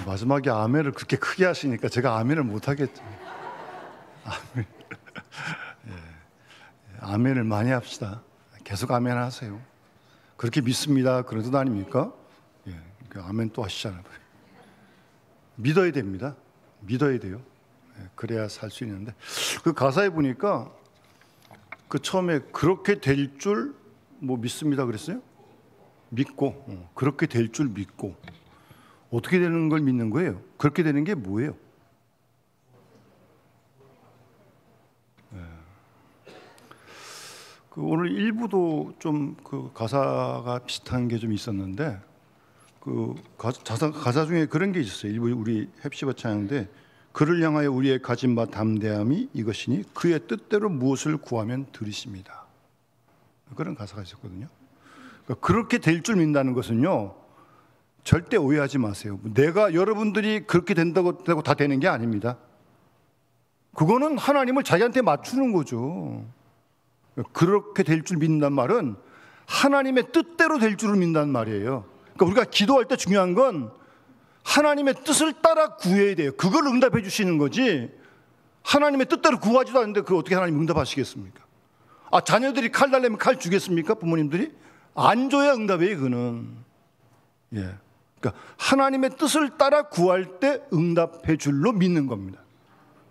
마지막에 아멘을 그렇게 크게 하시니까 제가 아멘을 못 하겠죠. 아멘. 아멘을 많이 합시다. 계속 아멘 하세요. 그렇게 믿습니다. 그런 뜻 아닙니까? 아멘 또 하시잖아요. 믿어야 됩니다. 믿어야 돼요. 그래야 살 수 있는데, 그 가사에 보니까 그 처음에 그렇게 될 줄 뭐 믿습니다 그랬어요? 믿고, 그렇게 될 줄 믿고. 어떻게 되는 걸 믿는 거예요? 그렇게 되는 게 뭐예요? 그 오늘 일부도 좀 그 가사가 비슷한 게 좀 있었는데, 그 가사 중에 그런 게 있었어요. 일부 우리 헵시바 찬양인데, 그를 향하여 우리의 가진 바 담대함이 이것이니 그의 뜻대로 무엇을 구하면 들으십니다. 그런 가사가 있었거든요. 그러니까 그렇게 될 줄 믿는다는 것은요, 절대 오해하지 마세요. 내가 여러분들이 그렇게 된다고 다 되는 게 아닙니다. 그거는 하나님을 자기한테 맞추는 거죠. 그렇게 될 줄 믿는다는 말은 하나님의 뜻대로 될 줄을 믿는다는 말이에요. 그러니까 우리가 기도할 때 중요한 건 하나님의 뜻을 따라 구해야 돼요. 그걸 응답해 주시는 거지, 하나님의 뜻대로 구하지도 않는데 그걸 어떻게 하나님 응답하시겠습니까? 자녀들이 칼 달래면 칼 주겠습니까? 부모님들이? 안 줘야 응답이에요, 그거는. 그러니까 하나님의 뜻을 따라 구할 때 응답해 줄로 믿는 겁니다.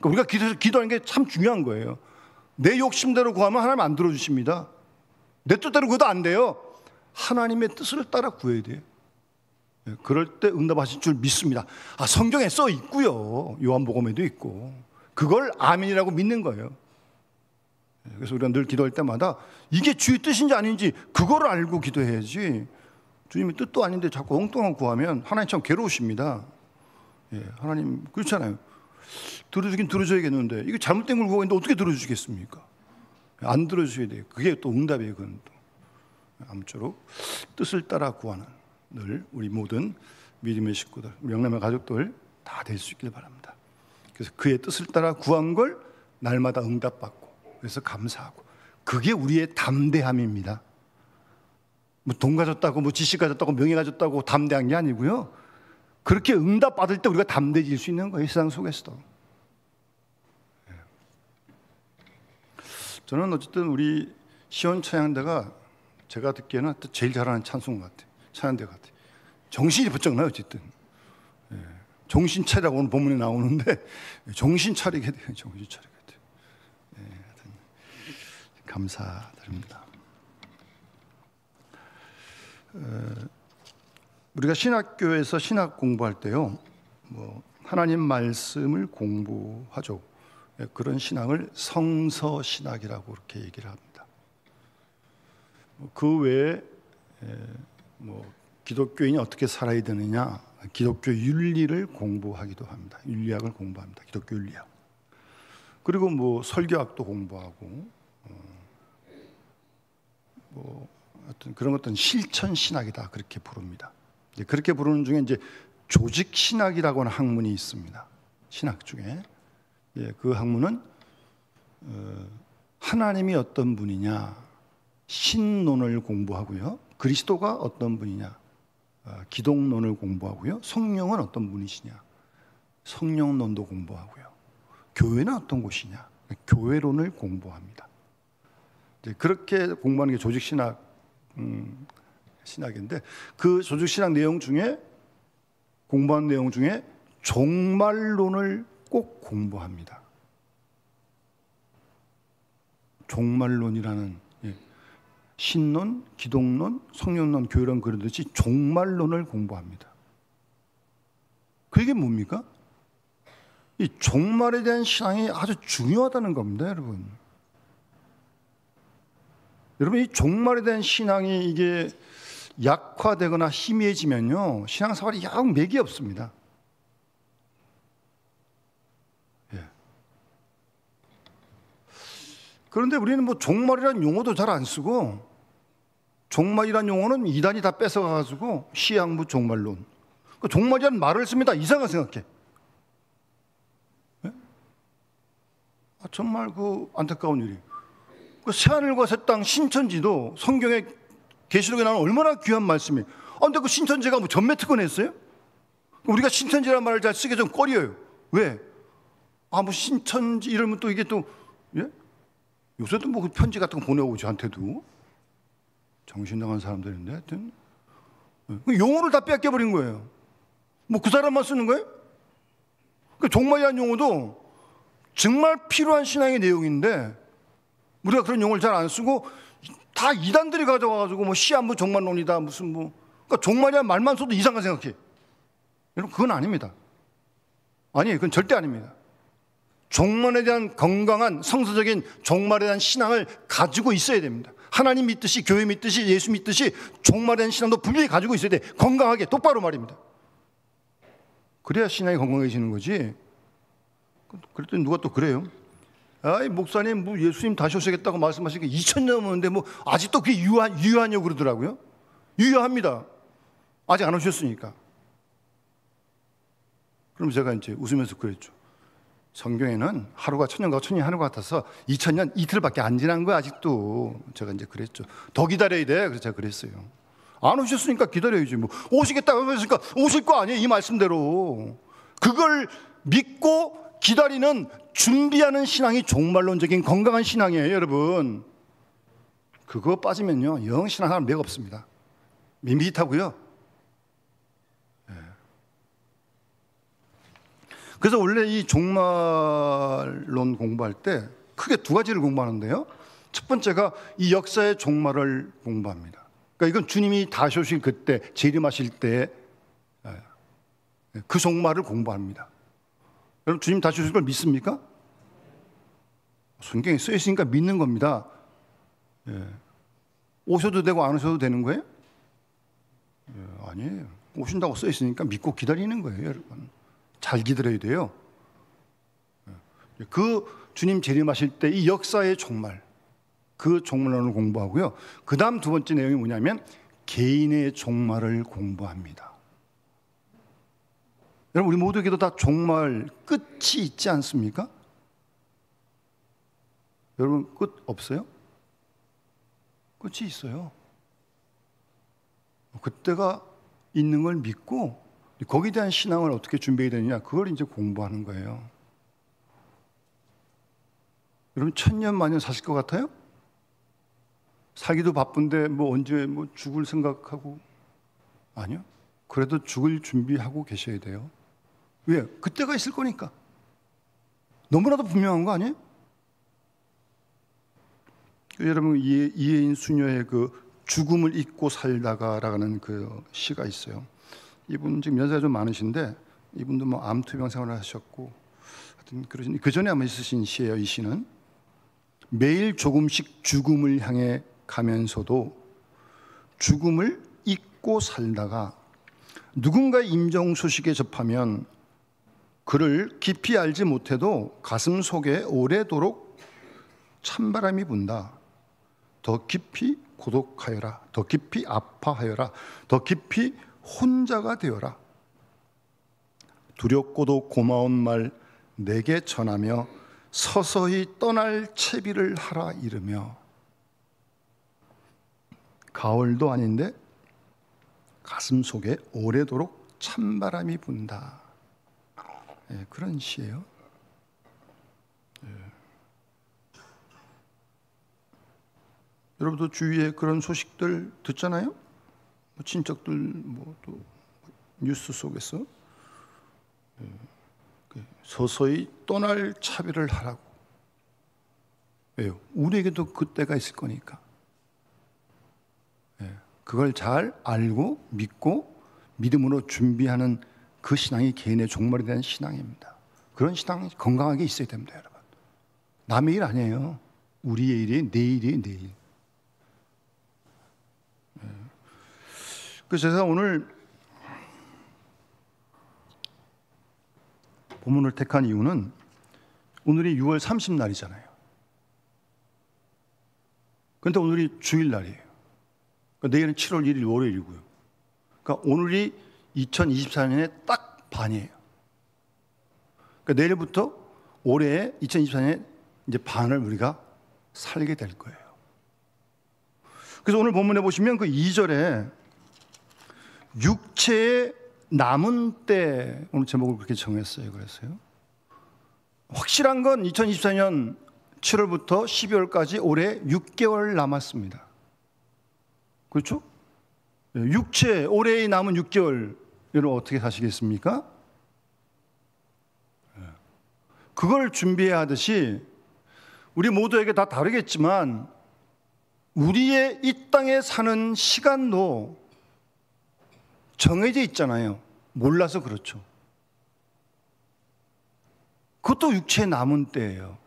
그러니까 우리가 기도하는 게 참 중요한 거예요. 내 욕심대로 구하면 하나님 안 들어주십니다. 내 뜻대로 구해도 안 돼요. 하나님의 뜻을 따라 구해야 돼요. 그럴 때 응답하실 줄 믿습니다. 성경에 써 있고요. 요한복음에도 있고. 그걸 아멘이라고 믿는 거예요. 그래서 우리가 늘 기도할 때마다 이게 주의 뜻인지 아닌지 그거를 알고 기도해야지, 주님의 뜻도 아닌데 자꾸 엉뚱한 거 구하면 하나님 참 괴로우십니다. 하나님 그렇잖아요. 들어주긴 들어줘야겠는데 이게 잘못된 걸 구하는데 어떻게 들어주시겠습니까? 안 들어주셔야 돼요. 그게 또 응답이에요. 그건 또 아무쪼록 뜻을 따라 구하는 늘 우리 모든 믿음의 식구들, 우리 영남의 가족들 다 될 수 있길 바랍니다. 그래서 그의 뜻을 따라 구한 걸 날마다 응답받고, 그래서 감사하고, 그게 우리의 담대함입니다. 뭐 돈 가졌다고, 뭐 지식 가졌다고, 명예 가졌다고 담대한 게 아니고요. 그렇게 응답받을 때 우리가 담대해질 수 있는 거예요, 세상 속에서도. 저는 어쨌든 우리 시온 찬양대가 제가 듣기에는 제일 잘하는 찬송 같아요. 찬양대 같아요. 정신이 부쩍 나요, 어쨌든. 정신 차리라고 오늘 본문에 나오는데 정신 차리게 돼요. 정신 차리게 돼요. 감사드립니다. 우리가 신학교에서 신학 공부할 때요, 뭐 하나님 말씀을 공부하죠. 그런 신앙을 성서신학이라고 그렇게 얘기를 합니다. 그 외에 뭐 기독교인이 어떻게 살아야 되느냐, 기독교 윤리를 공부하기도 합니다. 윤리학을 공부합니다. 기독교 윤리학. 그리고 뭐 설교학도 공부하고, 뭐 어떤 그런 것들은 실천 신학이다 그렇게 부릅니다. 그렇게 부르는 중에 이제 조직 신학이라고 하는 학문이 있습니다. 신학 중에. 그 학문은 하나님이 어떤 분이냐, 신론을 공부하고요. 그리스도가 어떤 분이냐, 기독론을 공부하고요. 성령은 어떤 분이시냐, 성령론도 공부하고요. 교회는 어떤 곳이냐, 교회론을 공부합니다. 그렇게 공부하는 게 조직신학 신학인데, 그 조직신학 내용 중에 공부하는 내용 중에 종말론을 꼭 공부합니다. 종말론이라는, 신론, 기독론, 성령론, 교회론 그러듯이 종말론을 공부합니다. 그게 뭡니까? 이 종말에 대한 신앙이 아주 중요하다는 겁니다, 여러분. 여러분, 이 종말에 대한 신앙이 이게 약화되거나 희미해지면요, 신앙생활이 영 맥이 없습니다. 그런데 우리는 뭐 종말이라는 용어도 잘 안 쓰고, 종말이라는 용어는 이단이 다 뺏어가가지고 시향부 종말론, 그 종말이라는 말을 씁니다. 이상하게 생각해. 정말 그 안타까운 일이, 그 새하늘과 새 땅 신천지도 성경에 계시록에 나오는 얼마나 귀한 말씀이에요. 근데 그 신천지가 뭐 전매 특권했어요? 우리가 신천지라는 말을 잘 쓰게 좀 꺼려요. 왜? 뭐 신천지 이러면 또 이게 또, 예? 요새도 뭐 편지 같은 거 보내오고 저한테도 정신 나간 사람들인데 하여튼 용어를 다 뺏겨버린 거예요. 뭐 그 사람만 쓰는 거예요? 그 종말이라는 용어도 정말 필요한 신앙의 내용인데 우리가 그런 용어를 잘 안 쓰고 다 이단들이 가져와가지고 뭐 시한부 종말론이다 무슨 뭐 그러니까 종말이라는 말만 써도 이상한 생각해. 여러분 그건 아닙니다. 아니에요. 그건 절대 아닙니다. 종말에 대한 건강한 성서적인 종말에 대한 신앙을 가지고 있어야 됩니다. 하나님 믿듯이 교회 믿듯이 예수 믿듯이 종말에 대한 신앙도 분명히 가지고 있어야 돼. 건강하게 똑바로 말입니다. 그래야 신앙이 건강해지는 거지. 그랬더니 누가 또 그래요. 아이 목사님 뭐 예수님 다시 오시겠다고 말씀하시니까 2000년 넘었는데 뭐 아직도 그게 유효하냐고 그러더라고요. 유효합니다. 아직 안 오셨으니까. 그럼 제가 이제 웃으면서 그랬죠. 성경에는 하루가 천년 가고 천년이 하루 같아서 2000년 이틀밖에 안 지난 거야 아직도. 제가 이제 그랬죠. 더 기다려야 돼. 그래서 제가 그랬어요. 안 오셨으니까 기다려야지 뭐. 오시겠다고 했으니까 오실 거 아니에요. 이 말씀대로. 그걸 믿고 기다리는 준비하는 신앙이 종말론적인 건강한 신앙이에요, 여러분. 그거 빠지면요 영 신앙하는 매가 없습니다. 밋밋하고요. 그래서 원래 이 종말론 공부할 때 크게 두 가지를 공부하는데요. 첫 번째가 이 역사의 종말을 공부합니다. 그러니까 이건 주님이 다시 오실 그때 재림하실 때 그 종말을 공부합니다. 여러분 주님 다시 오실 걸 믿습니까? 성경에 써 있으니까 믿는 겁니다. 오셔도 되고 안 오셔도 되는 거예요? 아니에요. 오신다고 써 있으니까 믿고 기다리는 거예요, 여러분. 잘 기다려야 돼요. 그 주님 재림하실 때 이 역사의 종말, 그 종말론을 공부하고요. 그 다음 두 번째 내용이 뭐냐면 개인의 종말을 공부합니다. 여러분 우리 모두에게도 다 종말 끝이 있지 않습니까? 여러분 끝 없어요? 끝이 있어요. 그때가 있는 걸 믿고 거기에 대한 신앙을 어떻게 준비해야 되느냐, 그걸 이제 공부하는 거예요. 여러분 1000년 만년 사실 것 같아요? 살기도 바쁜데 뭐 언제 뭐 죽을 생각하고. 아니요. 그래도 죽을 준비하고 계셔야 돼요. 왜? 그때가 있을 거니까. 너무나도 분명한 거 아니에요? 여러분 이혜인 수녀의 그 죽음을 잊고 살다가라는 그 시가 있어요. 이분 지금 연세가 좀 많으신데 이분도 뭐 암투병 생활을 하셨고 하여튼 그러신 그 전에 아마 있으신 시예요. 이 시는 매일 조금씩 죽음을 향해 가면서도 죽음을 잊고 살다가 누군가의 임종 소식에 접하면 그를 깊이 알지 못해도 가슴 속에 오래도록 찬바람이 분다. 더 깊이 고독하여라. 더 깊이 아파하여라. 더 깊이 혼자가 되어라. 두렵고도 고마운 말 내게 전하며 서서히 떠날 채비를 하라 이르며. 가을도 아닌데 가슴 속에 오래도록 찬바람이 분다. 그런 시예요. 여러분도 주위에 그런 소식들 듣잖아요. 뭐 친척들 뭐 또 뉴스 속에서 서서히 떠날 차비를 하라고. 왜요? 우리에게도 그때가 있을 거니까. 그걸 잘 알고 믿고 믿음으로 준비하는 그 신앙이 개인의 종말에 대한 신앙입니다. 그런 신앙이 건강하게 있어야 됩니다, 여러분. 남의 일 아니에요. 우리의 일이 내 일이에요, 내 일. 그래서 제가 오늘 본문을 택한 이유는 오늘이 6월 30날이잖아요. 그런데 오늘이 주일날이에요. 그러니까 내일은 7월 1일 월요일이고요. 그러니까 오늘이 2024년의 딱 반이에요. 그러니까 내일부터 올해 2024년에 이제 반을 우리가 살게 될 거예요. 그래서 오늘 본문에 보시면 그 2절에 육체의 남은 때, 오늘 제목을 그렇게 정했어요. 그래서요. 확실한 건 2024년 7월부터 12월까지 올해 6개월 남았습니다. 그렇죠? 육체, 올해의 남은 6개월, 여러분 어떻게 사시겠습니까? 그걸 준비해야 하듯이 우리 모두에게 다 다르겠지만 우리의 이 땅에 사는 시간도 정해져 있잖아요. 몰라서 그렇죠. 그것도 육체의 남은 때예요.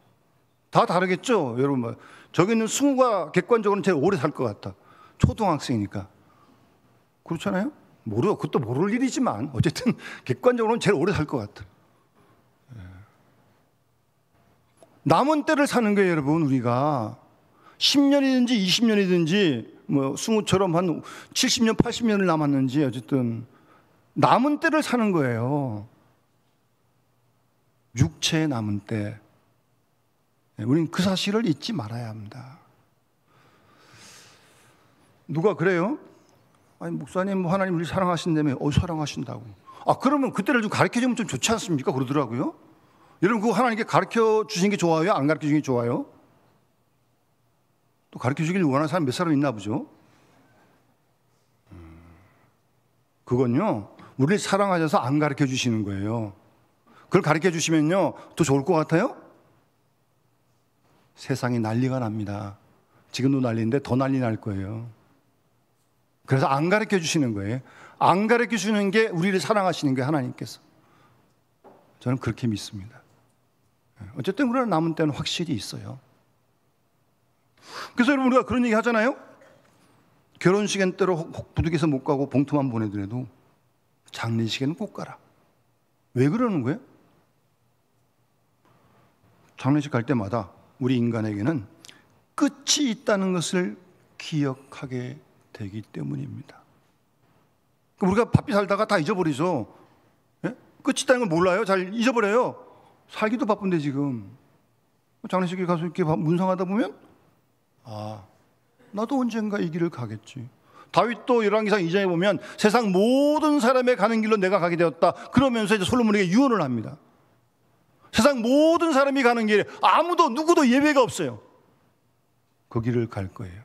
다 다르겠죠? 여러분, 저기 있는 승우가 객관적으로는 제일 오래 살 것 같다. 초등학생이니까. 그렇잖아요? 그것도 모를 일이지만 어쨌든 객관적으로는 제일 오래 살 것 같아. 남은 때를 사는 거예요, 여러분. 우리가 10년이든지 20년이든지 뭐 승우처럼 한 70년, 80년을 남았는지 어쨌든 남은 때를 사는 거예요. 육체의 남은 때. 우리는 그 사실을 잊지 말아야 합니다. 누가 그래요? 아니 목사님 하나님 우리 사랑하신다며. 사랑하신다고. 그러면 그때를 좀 가르쳐주면 좀 좋지 않습니까? 그러더라고요. 여러분 그거 하나님께 가르쳐 주신 게 좋아요? 안 가르쳐 주신 게 좋아요? 또 가르쳐 주길 원하는 사람 몇 사람 있나 보죠? 그건요 우리를 사랑하셔서 안 가르쳐 주시는 거예요. 그걸 가르쳐 주시면요 더 좋을 것 같아요? 세상이 난리가 납니다. 지금도 난리인데 더 난리 날 거예요. 그래서 안 가르쳐 주시는 거예요. 안 가르쳐 주는 게 우리를 사랑하시는 게 하나님께서. 저는 그렇게 믿습니다. 어쨌든 우리가 남은 때는 확실히 있어요. 그래서 여러분 우리가 그런 얘기 하잖아요. 결혼식엔 때로 부득이해서 못 가고 봉투만 보내더라도 장례식에는 꼭 가라. 왜 그러는 거예요? 장례식 갈 때마다 우리 인간에게는 끝이 있다는 것을 기억하게 되기 때문입니다. 우리가 바삐 살다가 다 잊어버리죠. 예? 끝이 있다는 걸 몰라요. 잘 잊어버려요. 살기도 바쁜데 지금 장례식에 가서 이렇게 문상하다 보면 나도 언젠가 이 길을 가겠지. 다윗도 열왕기상 2장에 보면 세상 모든 사람의 가는 길로 내가 가게 되었다. 그러면서 이제 솔로몬에게 유언을 합니다. 세상 모든 사람이 가는 길에 누구도 예외가 없어요. 그 길을 갈 거예요.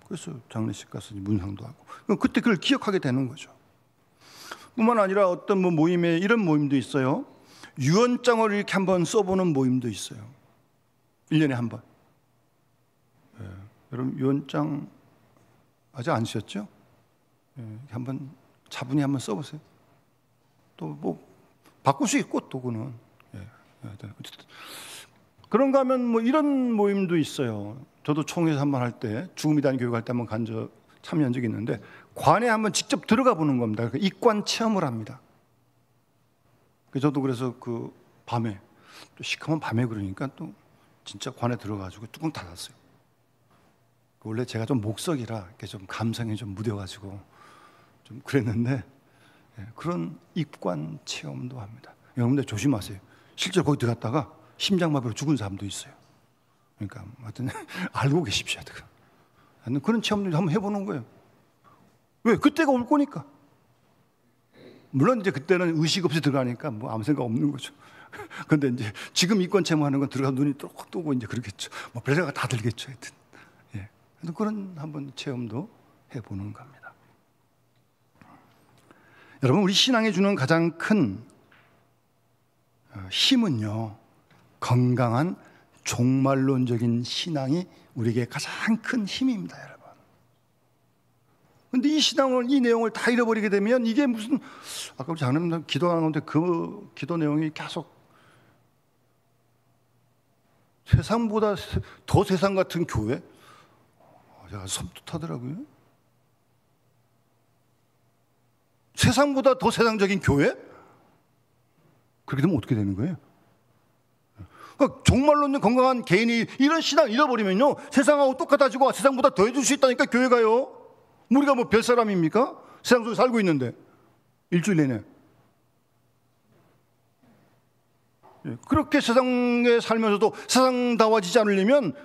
그래서 장례식 가서 문상도 하고 그때 그걸 기억하게 되는 거죠. 뿐만 아니라 어떤 모임에 이런 모임도 있어요. 유언장을 이렇게 한번 써보는 모임도 있어요. 1년에 한 번. 여러분 유언장 아직 안 쓰셨죠? 한번 차분히 한번 써보세요. 또 뭐 바꿀 수 있고 또 그는 그런가 하면 이런 모임도 있어요. 저도 총회에서 한번 할 때 죽음이라는 교육할 때 한번 참여한 적이 있는데 관에 한번 직접 들어가 보는 겁니다. 입관 체험을 합니다. 저도 그래서 그 밤에 또 시커먼 밤에 그러니까 또 진짜 관에 들어가지고 뚜껑 닫았어요. 원래 제가 좀 목석이라 이렇게 좀 감성이 좀 무뎌가지고 좀 그랬는데 그런 입관 체험도 합니다. 여러분들 조심하세요. 실제로 거기 들어갔다가 심장마비로 죽은 사람도 있어요. 그러니까 하여튼 알고 계십시오. 그런 체험도 한번 해보는 거예요. 왜? 그때가 올 거니까. 물론 이제 그때는 의식 없이 들어가니까 아무 생각 없는 거죠. 그런데 이제 지금 입관 체험하는 건 들어가 눈이 똑 뜨고 이제 그러겠죠. 별생각 다 들겠죠. 하여튼. 그런 한번 체험도 해보는 겁니다. 여러분 우리 신앙에 주는 가장 큰 힘은요 건강한 종말론적인 신앙이 우리에게 가장 큰 힘입니다, 여러분. 그런데 이 내용을 다 잃어버리게 되면 이게 무슨 아까 우리 장로님 기도하는데 그 기도 내용이 계속 세상보다 더 세상 같은 교회? 제가 섬뜩하더라고요. 세상보다 더 세상적인 교회? 그렇게 되면 어떻게 되는 거예요? 그러니까 종말론적 건강한 개인이 이런 신앙 잃어버리면요 세상하고 똑같아지고 세상보다 더 해줄 수 있다니까 교회가요. 우리가 별사람입니까? 세상 속에 살고 있는데 일주일 내내 그렇게 세상에 살면서도 세상다워지지 않으려면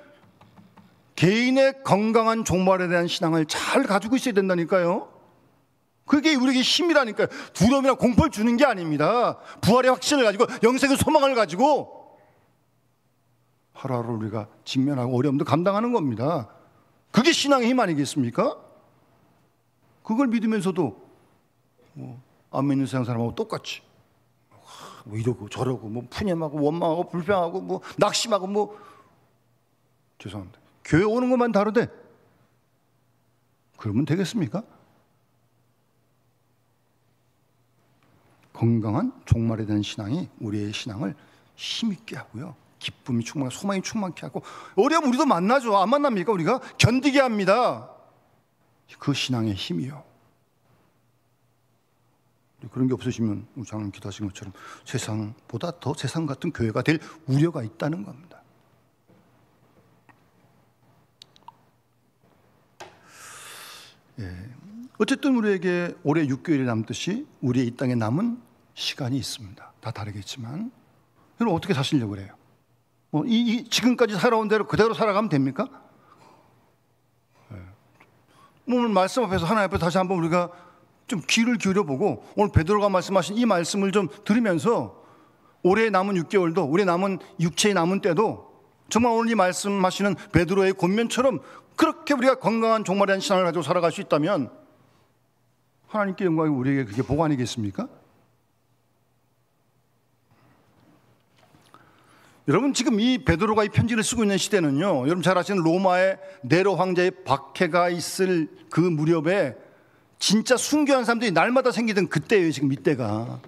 개인의 건강한 종말에 대한 신앙을 잘 가지고 있어야 된다니까요. 그게 우리에게 힘이라니까요. 두려움이나 공포를 주는 게 아닙니다. 부활의 확신을 가지고 영생의 소망을 가지고 하루하루 우리가 직면하고 어려움도 감당하는 겁니다. 그게 신앙의 힘 아니겠습니까? 그걸 믿으면서도 안 믿는 세상 사람하고 똑같이 이러고 저러고 푸념하고 원망하고 불평하고 낙심하고 죄송합니다. 교회 오는 것만 다르대. 그러면 되겠습니까? 건강한 종말에 대한 신앙이 우리의 신앙을 힘있게 하고요, 기쁨이 충만하고 소망이 충만케 하고, 어려움 우리도 만나죠. 안 만납니까? 우리가 견디게 합니다. 그 신앙의 힘이요. 그런 게 없으시면 우리 장로님 기도하신 것처럼 세상보다 더 세상 같은 교회가 될 우려가 있다는 겁니다. 어쨌든 우리에게 올해 6개월이 남듯이 우리의 이 땅에 남은 시간이 있습니다. 다 다르겠지만 여러분 어떻게 사시려고 그래요? 지금까지 살아온 대로 그대로 살아가면 됩니까? 오늘 말씀 앞에서 하나님 앞에 다시 한번 우리가 좀 귀를 기울여보고 오늘 베드로가 말씀하신 이 말씀을 좀 들으면서 올해 남은 6개월도, 올해 남은 육체의 남은 때도 정말 오늘 이 말씀하시는 베드로의 권면처럼 그렇게 우리가 건강한 종말에 대한 신앙을 가지고 살아갈 수 있다면 하나님께 영광이 우리에게 그게 복 아니겠습니까? 여러분 지금 이 베드로가 이 편지를 쓰고 있는 시대는요, 여러분 잘 아시는 로마의 네로 황제의 박해가 있을 그 무렵에 진짜 순교한 사람들이 날마다 생기던 그때예요. 지금 이때가.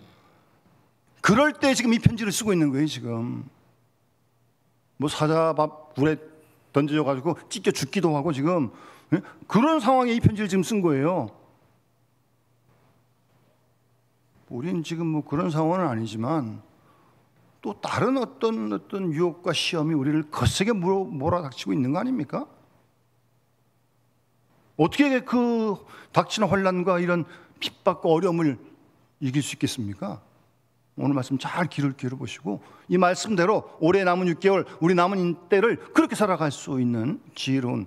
그럴 때 지금 이 편지를 쓰고 있는 거예요. 지금 사자밥 불에 던져져 가지고 찢겨 죽기도 하고 지금 그런 상황에 이 편지를 지금 쓴 거예요. 우리는 지금 그런 상황은 아니지만 또 다른 어떤 유혹과 시험이 우리를 거세게 몰아닥치고 있는 거 아닙니까? 어떻게 그 닥치는 환난과 이런 핍박과 어려움을 이길 수 있겠습니까? 오늘 말씀 잘 귀를 기울여보시고 이 말씀대로 올해 남은 6개월 우리 남은 때를 그렇게 살아갈 수 있는 지혜로운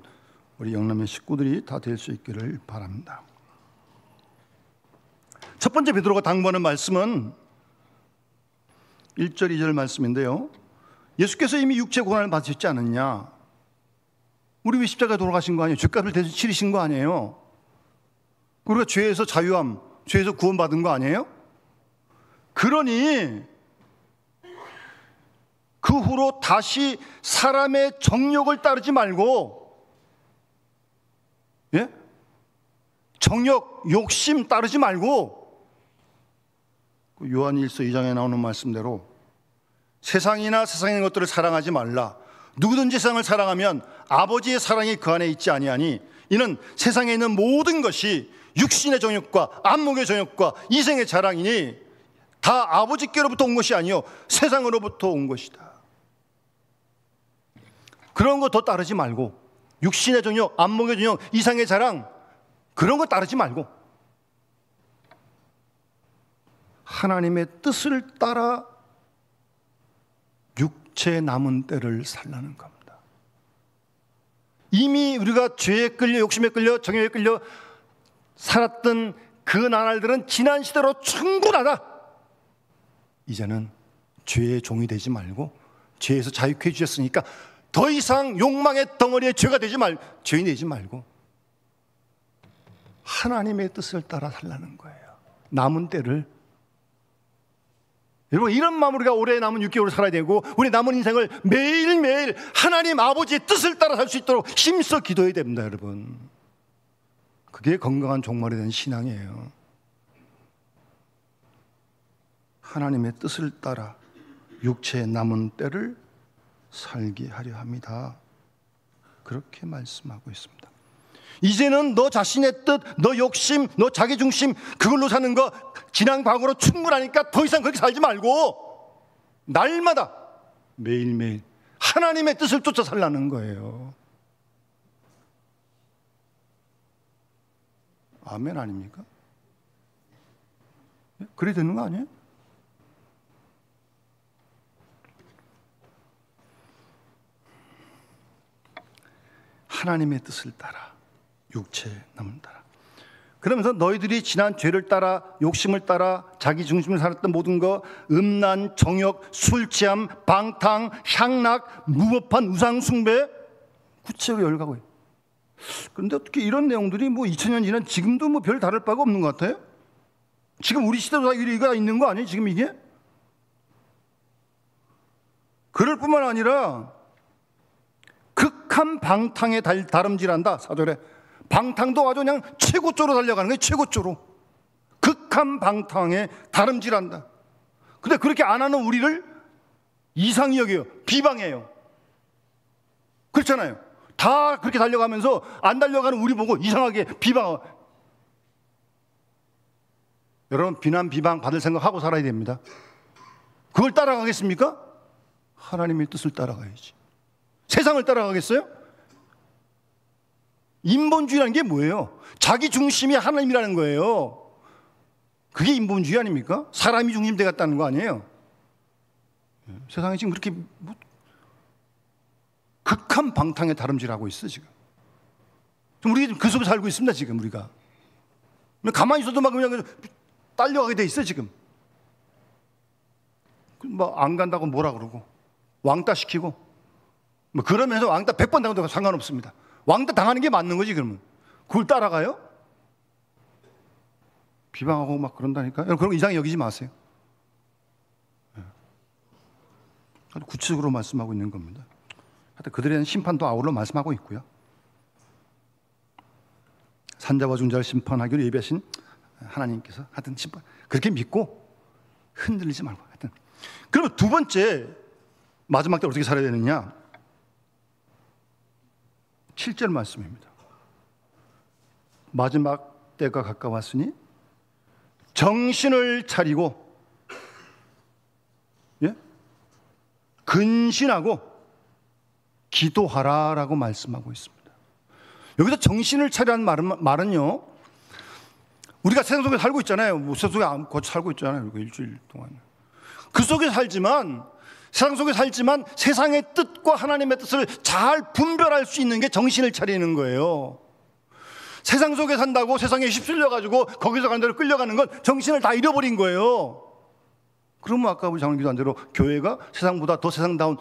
우리 영남의 식구들이 다 될 수 있기를 바랍니다. 첫 번째 베드로가 당부하는 말씀은 1절 2절 말씀인데요, 예수께서 이미 육체 고난을 받으셨지 않느냐? 우리 왜 십자가에 돌아가신 거 아니에요? 죄값을 대신 치르신 거 아니에요? 우리가 죄에서 자유함, 죄에서 구원받은 거 아니에요? 그러니 그 후로 다시 사람의 정욕을 따르지 말고, 정욕, 욕심 따르지 말고 요한일서 2장에 나오는 말씀대로 세상이나 세상의 것들을 사랑하지 말라. 누구든지 세상을 사랑하면 아버지의 사랑이 그 안에 있지 아니하니 이는 세상에 있는 모든 것이 육신의 정욕과 안목의 정욕과 이생의 자랑이니 다 아버지께로부터 온 것이 아니요 세상으로부터 온 것이다. 그런 거 더 따르지 말고, 육신의 정욕, 안목의 정욕, 이상의 자랑 그런 거 따르지 말고 하나님의 뜻을 따라 육체의 남은 때를 살라는 겁니다. 이미 우리가 죄에 끌려, 욕심에 끌려, 정욕에 끌려 살았던 그 나날들은 지난 시대로 충분하다. 이제는 죄의 종이 되지 말고 죄에서 자유케 해주셨으니까 더 이상 욕망의 덩어리에 죄인이 되지 말고 하나님의 뜻을 따라 살라는 거예요. 남은 때를. 여러분 이런 마음으로 우리가 올해 남은 6개월을 살아야 되고 우리 남은 인생을 매일매일 하나님 아버지의 뜻을 따라 살 수 있도록 힘써 기도해야 됩니다. 여러분 그게 건강한 종말에 대한 신앙이에요. 하나님의 뜻을 따라 육체의 남은 때를 살게 하려 합니다. 그렇게 말씀하고 있습니다. 이제는 너 자신의 뜻, 너 욕심, 너 자기중심 그걸로 사는 거 지난 과거로 충분하니까 더 이상 그렇게 살지 말고 날마다 매일매일 하나님의 뜻을 쫓아 살라는 거예요. 아멘 아닙니까? 그래 되는 거 아니에요? 하나님의 뜻을 따라 육체에 남은 따라. 그러면서 너희들이 지난 죄를 따라 욕심을 따라 자기 중심을 살았던 모든 것, 음란, 정욕, 술 취함, 방탕, 향락, 무법한 우상 숭배, 구체적으로 열가고 해요. 그런데 어떻게 이런 내용들이 뭐 2000년 지난 지금도 뭐 별 다를 바가 없는 것 같아요? 지금 우리 시대도 다 이가 있는 거 아니에요? 지금 이게? 그럴 뿐만 아니라 극한 방탕에 다름질한다. 4절에 방탕도 아주 그냥 최고조로 달려가는 거예요. 최고조로 극한 방탕에 다름질한다. 근데 그렇게 안 하는 우리를 이상히 여겨요. 비방해요. 그렇잖아요. 다 그렇게 달려가면서 안 달려가는 우리 보고 이상하게 비방하고. 여러분, 비난 비방 받을 생각하고 살아야 됩니다. 그걸 따라가겠습니까? 하나님의 뜻을 따라가야지. 세상을 따라가겠어요? 인본주의라는 게 뭐예요? 자기 중심이 하나님이라는 거예요. 그게 인본주의 아닙니까? 사람이 중심돼 갔다는 거 아니에요? 세상에 지금 그렇게 극한 방탕에 다름질하고 있어 지금. 우리 그 속에 살고 있습니다 지금 우리가. 가만히 있어도 막 그냥 딸려가게 돼 있어 지금. 뭐 안 간다고 뭐라 그러고 왕따 시키고 뭐 그러면서 왕따 100번 당해도 상관없습니다. 왕따 당하는 게 맞는 거지 그러면. 그걸 따라가요? 비방하고 막 그런다니까. 여러분 그런 거 이상히 여기지 마세요. 아주 구체적으로 말씀하고 있는 겁니다. 하여튼 그들에 대한 심판도 아울러 말씀하고 있고요. 산자와 중자를 심판하기로 예비하신 하나님께서 하여튼 심판 그렇게 믿고 흔들리지 말고 하여튼. 그러면 두 번째 마지막 때 어떻게 살아야 되느냐? 7절 말씀입니다. 마지막 때가 가까웠으니 정신을 차리고 근신하고 기도하라라고 말씀하고 있습니다. 여기서 정신을 차리라는 말은요, 우리가 세상 속에 살고 있잖아요. 뭐 세상 속에 거쳐 살고 있잖아요. 일주일 동안. 그 속에 살지만, 세상 속에 살지만 세상의 뜻과 하나님의 뜻을 잘 분별할 수 있는 게 정신을 차리는 거예요. 세상 속에 산다고 세상에 휩쓸려가지고 거기서 가는 대로 끌려가는 건 정신을 다 잃어버린 거예요. 그러면 아까 우리 장로님 기도한 대로 교회가 세상보다 더 세상다운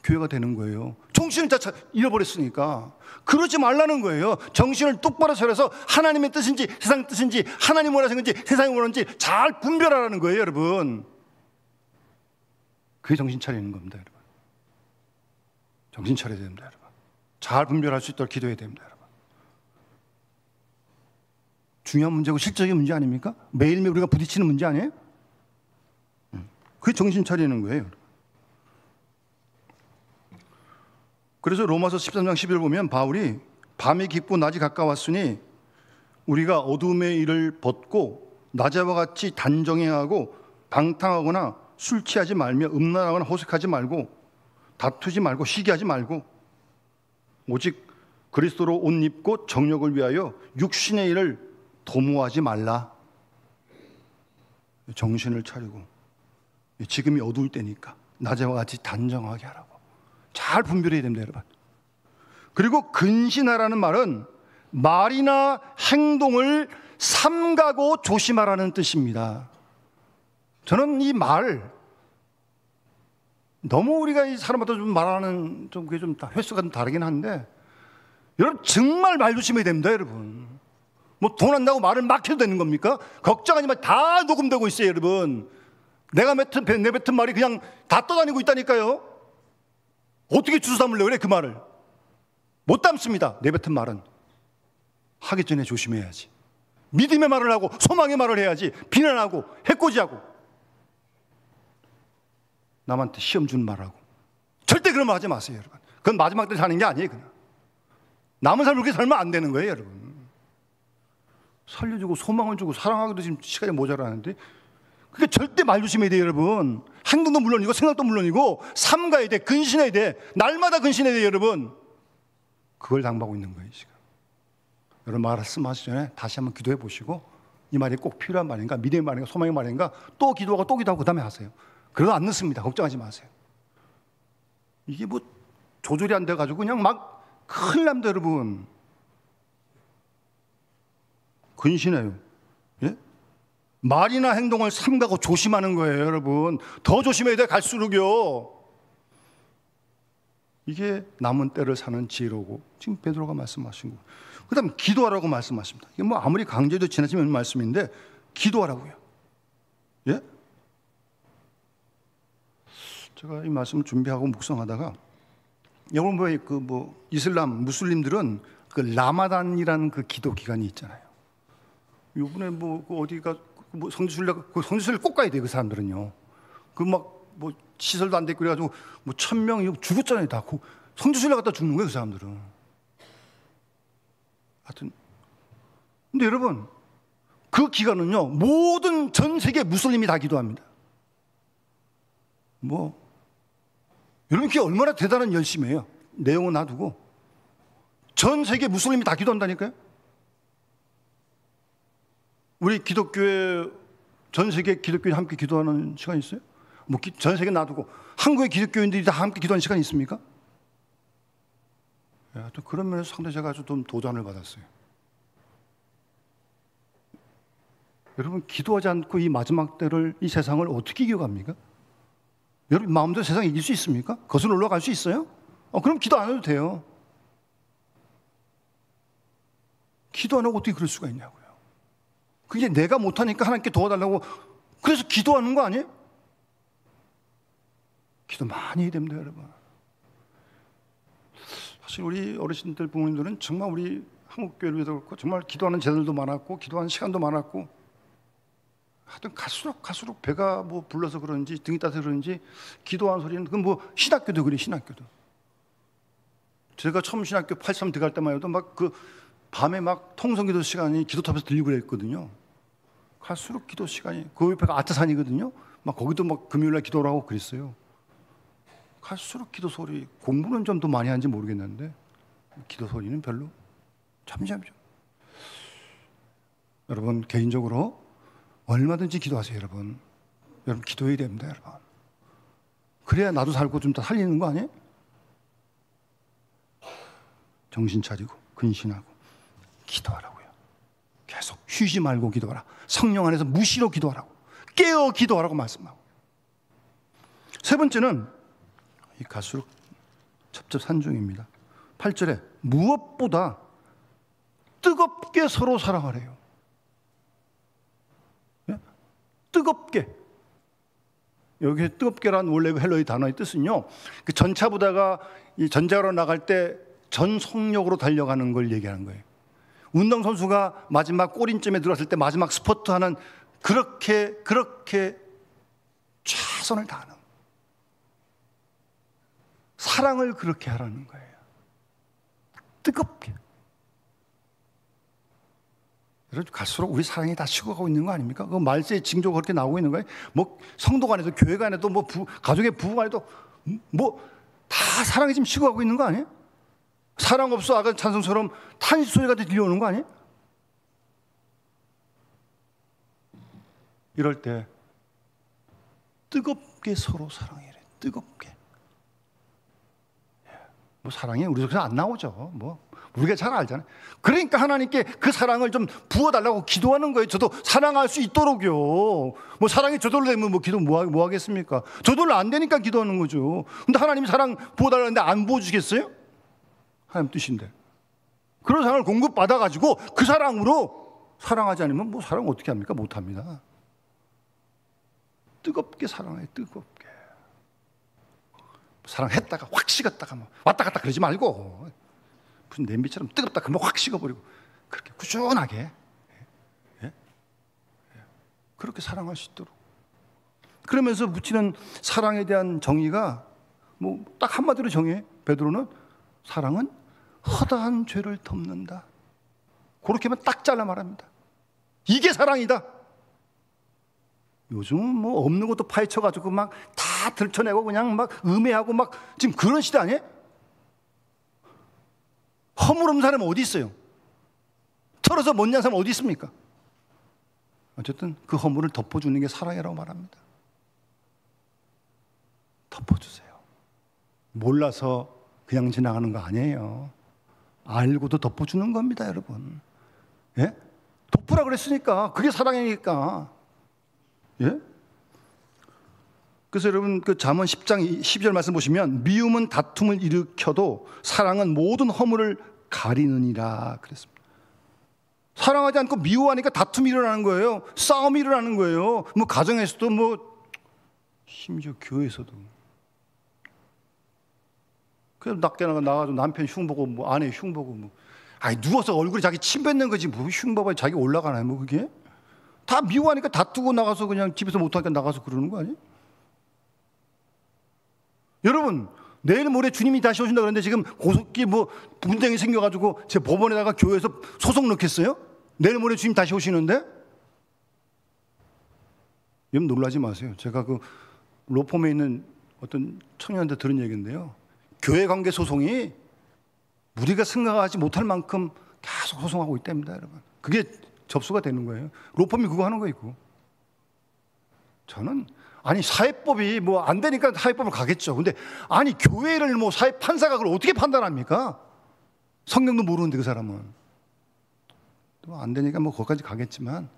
교회가 되는 거예요. 정신을 다 잃어버렸으니까. 그러지 말라는 거예요. 정신을 똑바로 차려서 하나님의 뜻인지 세상 뜻인지 하나님 원하시는 건지 세상이 원하는지 잘 분별하라는 거예요, 여러분. 그게 정신 차리는 겁니다, 여러분. 정신 차려야 됩니다, 여러분. 잘 분별할 수 있도록 기도해야 됩니다, 여러분. 중요한 문제고 실적인 문제 아닙니까? 매일매일 우리가 부딪히는 문제 아니에요? 그게 정신 차리는 거예요. 그래서 로마서 13장 11절 보면 바울이 밤이 깊고 낮이 가까웠으니 우리가 어둠의 일을 벗고 낮에와 같이 단정해하고 방탕하거나 술 취하지 말며 음란하거나 호색하지 말고 다투지 말고 시기하지 말고 오직 그리스도로 옷 입고 정욕을 위하여 육신의 일을 도모하지 말라. 정신을 차리고 지금이 어두울 때니까 낮에와 같이 단정하게 하라고. 잘 분별해야 됩니다, 여러분. 그리고 근신하라는 말은 말이나 행동을 삼가고 조심하라는 뜻입니다. 저는 이 말 너무 우리가 이 사람마다 좀 말하는 좀 그게 좀 횟수가 좀 다르긴 한데 여러분 정말 말 조심해야 됩니다, 여러분. 뭐 돈 안 나고 말을 막 해도 되는 겁니까? 걱정하지 마. 다 녹음되고 있어요, 여러분. 내가 내뱉은 말이 그냥 다 떠다니고 있다니까요. 어떻게 주워 담으려고 그래, 그 말을. 못 담습니다, 내뱉은 말은. 하기 전에 조심해야지. 믿음의 말을 하고 소망의 말을 해야지. 비난하고 해코지하고 남한테 시험 준 말하고 절대 그런 말 하지 마세요, 여러분. 그건 마지막 때 사는 게 아니에요. 그냥 남은 삶을 그렇게 살면 안 되는 거예요, 여러분. 살려주고 소망을 주고 사랑하기도 지금 시간이 모자라는데 그게 절대 말 조심해야 돼요, 여러분. 행동도 물론이고 생각도 물론이고 삼가야 돼, 근신해야 돼. 날마다 근신해야 돼요, 여러분. 그걸 당부하고 있는 거예요, 지금. 여러분 말씀하시기 전에 다시 한번 기도해 보시고 이 말이 꼭 필요한 말인가, 믿음의 말인가, 소망의 말인가 또 기도하고 또 기도하고 그 다음에 하세요. 그래도 안 늦습니다. 걱정하지 마세요. 이게 뭐 조절이 안 돼가지고 그냥 막 큰일 납니다, 여러분. 근신해요. 예? 말이나 행동을 삼가고 조심하는 거예요, 여러분. 더 조심해야 돼, 갈수록요. 이게 남은 때를 사는 지혜로고, 지금 베드로가 말씀하신 거. 그다음 기도하라고 말씀하십니다. 이게 뭐 아무리 강조해도 지나치면 말씀인데 기도하라고요. 예? 제가 이 말씀을 준비하고 묵상하다가 여러분 뭐 이슬람 무슬림들은 그 라마단이라는 그 기도 기간이 있잖아요. 요번에 뭐 어디가 뭐 성지순례 꼭 가야 돼요. 그 사람들은요. 그 막 뭐 시설도 안 됐고 그래가지고 뭐 1,000명 죽었잖아요. 다 성지순례 갔다 죽는 거예요. 그 사람들은. 하여튼 근데 여러분 그 기간은요 모든 전 세계 무슬림이 다 기도합니다. 뭐 여러분 그게 얼마나 대단한 열심이에요. 내용은 놔두고 전 세계 무슬림이 다 기도한다니까요. 우리 기독교회 전 세계 기독교인 함께 기도하는 시간이 있어요? 뭐 전 세계 놔두고 한국의 기독교인들이 다 함께 기도하는 시간이 있습니까? 또 그런 면에서 상당히 제가 아주 좀 도전을 받았어요. 여러분 기도하지 않고 이 마지막 때를 이 세상을 어떻게 이겨갑니까? 여러분 마음대로 세상 이길 수 있습니까? 거슬러 올라갈 수 있어요? 그럼 기도 안 해도 돼요. 기도 안 하고 어떻게 그럴 수가 있냐고요. 그게 내가 못하니까 하나님께 도와달라고 그래서 기도하는 거 아니에요? 기도 많이 해야 됩니다, 여러분. 사실 우리 어르신들 부모님들은 정말 우리 한국 교회를 위해서 그렇고 정말 기도하는 제들도 많았고 기도하는 시간도 많았고 하여튼 갈수록 배가 뭐 불러서 그런지 등이 따서 그런지 기도하는 소리는 그건 뭐 신학교도 그래. 신학교도 제가 처음 신학교 83 들어갈 때만 해도 막 그 밤에 막 통성기도 시간이 기도탑에서 들리고 그랬거든요. 갈수록 기도 시간이 그 옆에가 아트산이거든요. 막 거기도 막 금요일날 기도를 하고 그랬어요. 갈수록 기도 소리 공부는 좀 더 많이 하는지 모르겠는데 기도 소리는 별로 잠시만요. 여러분 개인적으로 얼마든지 기도하세요, 여러분. 여러분 기도해야 됩니다, 여러분. 그래야 나도 살고 좀 더 살리는 거 아니에요? 정신 차리고 근신하고 기도하라고요. 계속 쉬지 말고 기도하라. 성령 안에서 무시로 기도하라고. 깨어 기도하라고 말씀하고. 세 번째는 이 갈수록 첩첩산중입니다. 8절에 무엇보다 뜨겁게 서로 사랑하래요. 예? 뜨겁게. 여기 뜨겁게란 원래 헬러의 단어의 뜻은요. 그 전차보다가 이 전쟁으로 나갈 때 전속력으로 달려가는 걸 얘기하는 거예요. 운동선수가 마지막 꼬린쯤에 들어왔을 때 마지막 스퍼트하는 그렇게 최선을 다하는 사랑을 그렇게 하라는 거예요. 뜨겁게. 여러분 갈수록 우리 사랑이 다 식어가고 있는 거 아닙니까? 그 말세의 징조가 그렇게 나오고 있는 거예요. 뭐 성도 간에도 교회 간에도 뭐 가족의 부부 간에도 뭐 다 사랑이 지금 식어가고 있는 거 아니에요? 사랑 없어 아까 찬송처럼 탄식 소리가 들려오는 거 아니에요? 이럴 때 뜨겁게 서로 사랑해래. 뜨겁게. 뭐 사랑이 우리 속에서 안 나오죠. 뭐 우리가 잘 알잖아요. 그러니까 하나님께 그 사랑을 좀 부어달라고 기도하는 거예요. 저도 사랑할 수 있도록요. 뭐 사랑이 저절로 되면 뭐 기도 뭐 하겠습니까? 저절로 안 되니까 기도하는 거죠. 근데 하나님이 사랑 부어달라는데 안 부어주시겠어요? 하나님 뜻인데. 그런 사랑을 공급받아가지고 그 사랑으로 사랑하지 않으면 뭐 사랑 어떻게 합니까? 못합니다. 뜨겁게 사랑해. 뜨겁게. 사랑했다가 확 식었다가 뭐 왔다 갔다 그러지 말고 무슨 냄비처럼 뜨겁다 그러면 확 식어버리고 그렇게 꾸준하게 그렇게 사랑할 수 있도록 그러면서 묻히는 사랑에 대한 정의가 뭐 딱 한마디로 정해 베드로는 사랑은 허다한 죄를 덮는다. 그렇게만 딱 잘라 말합니다. 이게 사랑이다. 요즘은 뭐 없는 것도 파헤쳐가지고 막 다 들춰내고 그냥 막 음해하고 막 지금 그런 시대 아니에요? 허물 없는 사람은 어디 있어요? 털어서 못난 사람은 어디 있습니까? 어쨌든 그 허물을 덮어주는 게 사랑이라고 말합니다. 덮어주세요. 몰라서 그냥 지나가는 거 아니에요. 알고도 덮어주는 겁니다, 여러분. 예? 덮으라 그랬으니까. 그게 사랑이니까. 예? 그래서 여러분 그 잠언 10장 12절 말씀 보시면 미움은 다툼을 일으켜도 사랑은 모든 허물을 가리느니라 그랬습니다. 사랑하지 않고 미워하니까 다툼이 일어나는 거예요. 싸움이 일어나는 거예요. 뭐 가정에서도 뭐 심지어 교회에서도. 그래서 낮게 나가서 남편 흉보고 뭐 아내 흉보고 뭐 아니 누워서 얼굴에 자기 침 뱉는 거지 뭐 흉보고 자기 올라가나요 뭐 그게? 다 미워하니까 다투고 나가서 그냥 집에서 못하니까 나가서 그러는 거 아니에요? 여러분 내일 모레 주님이 다시 오신다 그러는데 지금 고속기 뭐 분쟁이 생겨가지고 제 법원에다가 교회에서 소송 넣겠어요? 내일 모레 주님 다시 오시는데? 여러분 놀라지 마세요. 제가 그 로펌에 있는 어떤 청년한테 들은 얘기인데요. 교회 관계 소송이 우리가 생각하지 못할 만큼 계속 소송하고 있답니다, 여러분. 그게 접수가 되는 거예요. 로펌이 그거 하는 거예요, 그거. 저는 아니 사회법이 뭐 안 되니까 사회법을 가겠죠. 근데 아니 교회를 뭐 사회 판사가 그걸 어떻게 판단합니까? 성경도 모르는데 그 사람은 또 안 되니까 뭐 거기까지 가겠지만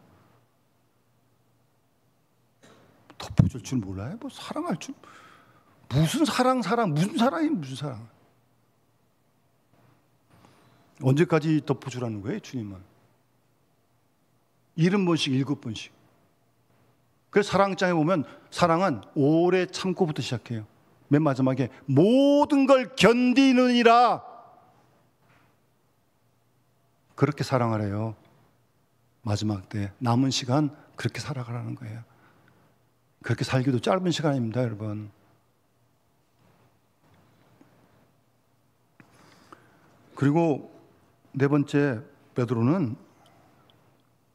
덮어줄 줄 몰라요? 뭐 사랑할 줄 무슨 사랑 무슨 사랑이 무슨 사랑? 언제까지 덮어주라는 거예요, 주님은? 70번씩 7번씩. 그래서 사랑장에 보면 사랑은 오래 참고부터 시작해요. 맨 마지막에 모든 걸 견디느니라. 그렇게 사랑하래요. 마지막 때 남은 시간 그렇게 살아가라는 거예요. 그렇게 살기도 짧은 시간입니다, 여러분. 그리고 네 번째 베드로는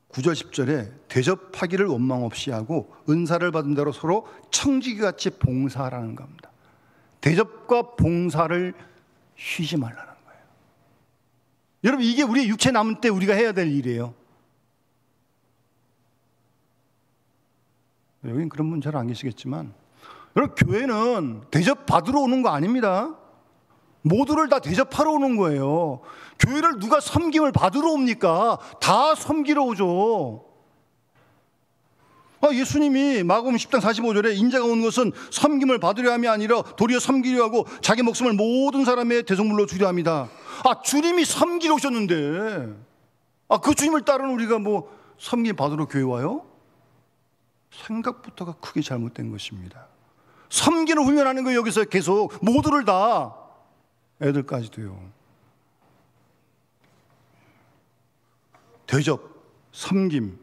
9절 10절에 대접하기를 원망 없이 하고 은사를 받은 대로 서로 청지기같이 봉사하라는 겁니다. 대접과 봉사를 쉬지 말라는 거예요. 여러분 이게 우리의 육체 남은 때 우리가 해야 될 일이에요. 여긴 그런 분 잘 안 계시겠지만 여러분 교회는 대접받으러 오는 거 아닙니다. 모두를 다 대접하러 오는 거예요. 교회를 누가 섬김을 받으러 옵니까? 다 섬기러 오죠. 예수님이 마가복음 10장 45절에 인자가 온 것은 섬김을 받으려 함이 아니라 도리어 섬기려 하고 자기 목숨을 모든 사람의 대속물로 주려 합니다. 주님이 섬기러 오셨는데 그 주님을 따르는 우리가 뭐 섬김 받으러 교회 와요? 생각부터가 크게 잘못된 것입니다. 섬기는 훈련하는 거예요. 여기서 계속 모두를 다 애들까지도요. 대접, 섬김,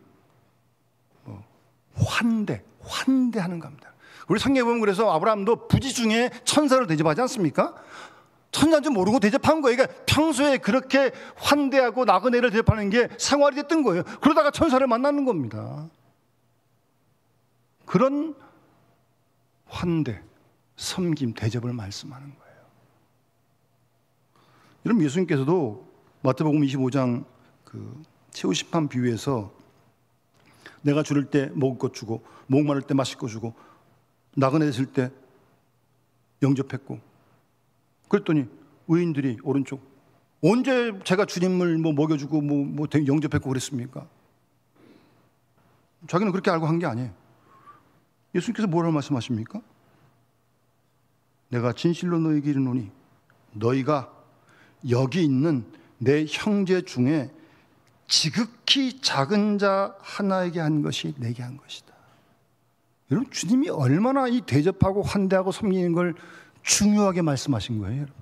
환대하는 겁니다. 우리 성경에 보면 그래서 아브라함도 부지 중에 천사를 대접하지 않습니까? 천사인 줄 모르고 대접한 거예요. 그러니까 평소에 그렇게 환대하고 나그네를 대접하는 게 생활이 됐던 거예요. 그러다가 천사를 만나는 겁니다. 그런 환대, 섬김, 대접을 말씀하는 거예요. 여러분 예수님께서도 마태복음 25장 그 최후 심판 비유에서 내가 줄일 때 먹을 것 주고 목마를 때 마실 것 주고 나그네 됐을 때 영접했고 그랬더니 의인들이 오른쪽 언제 제가 주님을 뭐 먹여주고 뭐 영접했고 그랬습니까? 자기는 그렇게 알고 한 게 아니에요. 예수님께서 뭐라고 말씀하십니까? 내가 진실로 너희에게 이르노니 너희가 여기 있는 내 형제 중에 지극히 작은 자 하나에게 한 것이 내게 한 것이다. 여러분 주님이 얼마나 이 대접하고 환대하고 섬기는 걸 중요하게 말씀하신 거예요, 여러분.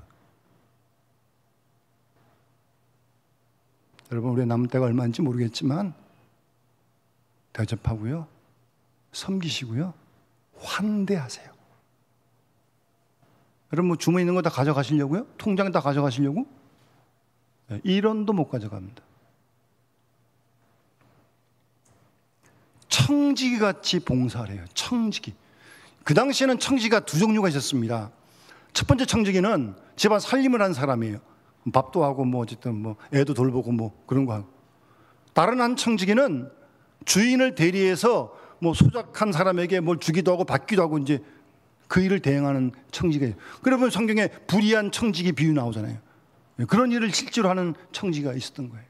여러분 우리의 남은 때가 얼마인지 모르겠지만 대접하고요, 섬기시고요, 환대하세요. 여러분 뭐 주머니 있는 거 다 가져가시려고요? 통장 다 가져가시려고? 1원도 못 가져갑니다. 청지기같이 봉사를 해요. 청지기. 그 당시에는 청지기가 두 종류가 있었습니다. 첫 번째 청지기는 집안 살림을 하는 사람이에요. 밥도 하고 뭐 어쨌든 뭐 애도 돌보고 뭐 그런 거 하고. 다른 한 청지기는 주인을 대리해서 뭐 소작한 사람에게 뭘 주기도 하고 받기도 하고 이제 그 일을 대행하는 청지기예요. 그러면 성경에 불의한 청지기 비유 나오잖아요. 그런 일을 실제로 하는 청지기가 있었던 거예요.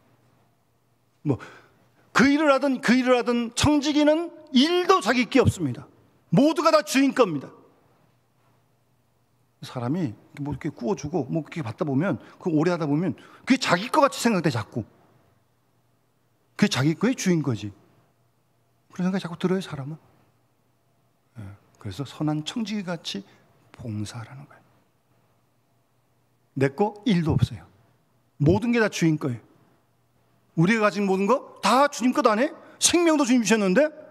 뭐 그 일을 하든 청지기는 일도 자기 게 없습니다. 모두가 다 주인 겁니다. 사람이 뭐 이렇게 구워주고 뭐 그렇게 받다 보면, 그 오래 하다 보면 그게 자기 거 같이 생각돼. 자꾸 그게 자기 거의 주인 거지. 그런 생각이 자꾸 들어요, 사람은. 그래서 선한 청지기 같이 봉사하라는 거예요. 내 거 일도 없어요. 모든 게 다 주인 거예요. 우리가 가진 모든 거 다 주님 것 아니에요? 생명도 주님 주셨는데,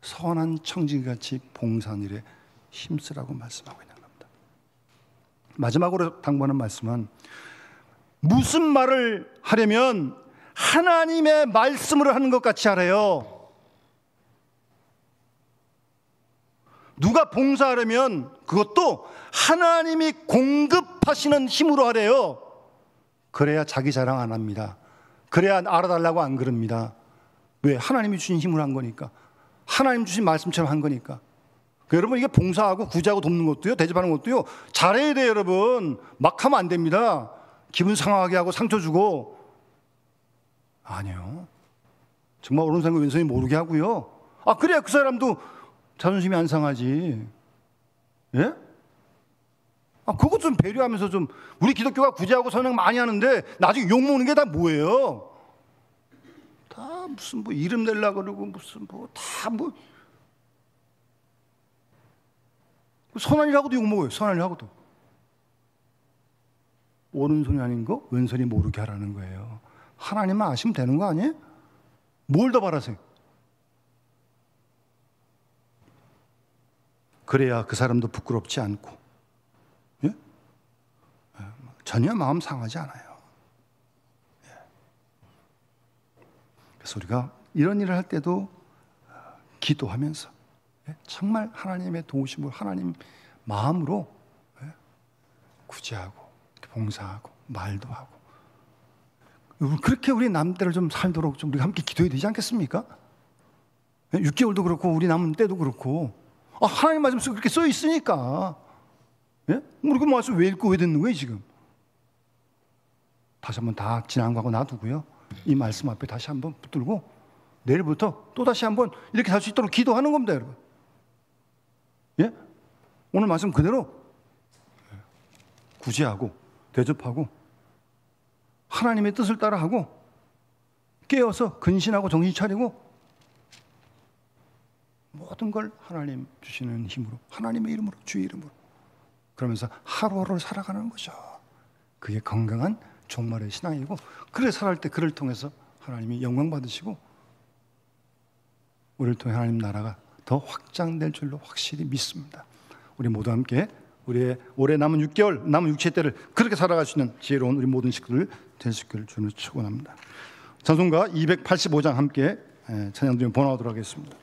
선한 청지기같이 봉사하는 일에 힘쓰라고 말씀하고 있는 겁니다. 마지막으로 당부하는 말씀은, 무슨 말을 하려면 하나님의 말씀으로 하는 것 같이 하래요. 누가 봉사하려면 그것도 하나님이 공급하시는 힘으로 하래요. 그래야 자기 자랑 안 합니다. 그래야 알아달라고 안 그럽니다. 왜? 하나님이 주신 힘으로 한 거니까. 하나님 주신 말씀처럼 한 거니까. 여러분, 이게 봉사하고 구제하고 돕는 것도요, 대접하는 것도요, 잘해야 돼요. 여러분, 막 하면 안 됩니다. 기분 상하게 하고 상처 주고. 아니요, 정말 오른손과 왼손이 모르게 하고요. 그래야 그 사람도 자존심이 안 상하지. 예? 그것 좀 배려하면서 좀. 우리 기독교가 구제하고 선행 많이 하는데 나중에 욕먹는 게 다 뭐예요? 다 무슨 뭐 이름 내려고 그러고 무슨 뭐 다 뭐 선한 일하고도 욕먹어요. 선한 일하고도. 오른손이 아닌 거 왼손이 모르게 하라는 거예요. 하나님만 아시면 되는 거 아니에요? 뭘 더 바라세요? 그래야 그 사람도 부끄럽지 않고, 예? 전혀 마음 상하지 않아요. 그래서 우리가 이런 일을 할 때도 기도하면서, 정말 하나님의 도우심으로, 하나님 마음으로 구제하고 봉사하고 말도 하고, 그렇게 우리 남들을 좀 살도록 좀 우리가 함께 기도해야 되지 않겠습니까? 6개월도 그렇고 우리 남은 때도 그렇고. 하나님 말씀 그렇게 써 있으니까. 우리 그 말씀 왜 읽고 왜 듣는 거예요 지금? 다시 한번 다 지난 거하고 놔두고요, 이 말씀 앞에 다시 한번 붙들고 내일부터 또 다시 한번 이렇게 살 수 있도록 기도하는 겁니다, 여러분. 오늘 말씀 그대로 구제하고 대접하고 하나님의 뜻을 따라하고 깨어서 근신하고 정신 차리고 모든 걸 하나님 주시는 힘으로, 하나님의 이름으로, 주의 이름으로, 그러면서 하루하루를 살아가는 거죠. 그게 건강한 종말의 신앙이고, 그래 살아갈 때 그를 통해서 하나님이 영광 받으시고 우리를 통해 하나님 나라가 더 확장될 줄로 확실히 믿습니다. 우리 모두 함께 우리의 올해 남은 6개월, 남은 육체 때를 그렇게 살아갈 수 있는 지혜로운 우리 모든 식구들 될 수 있기를 주님을 축원합니다. 찬송가 285장 함께 찬양 드리며 번호하도록 하겠습니다.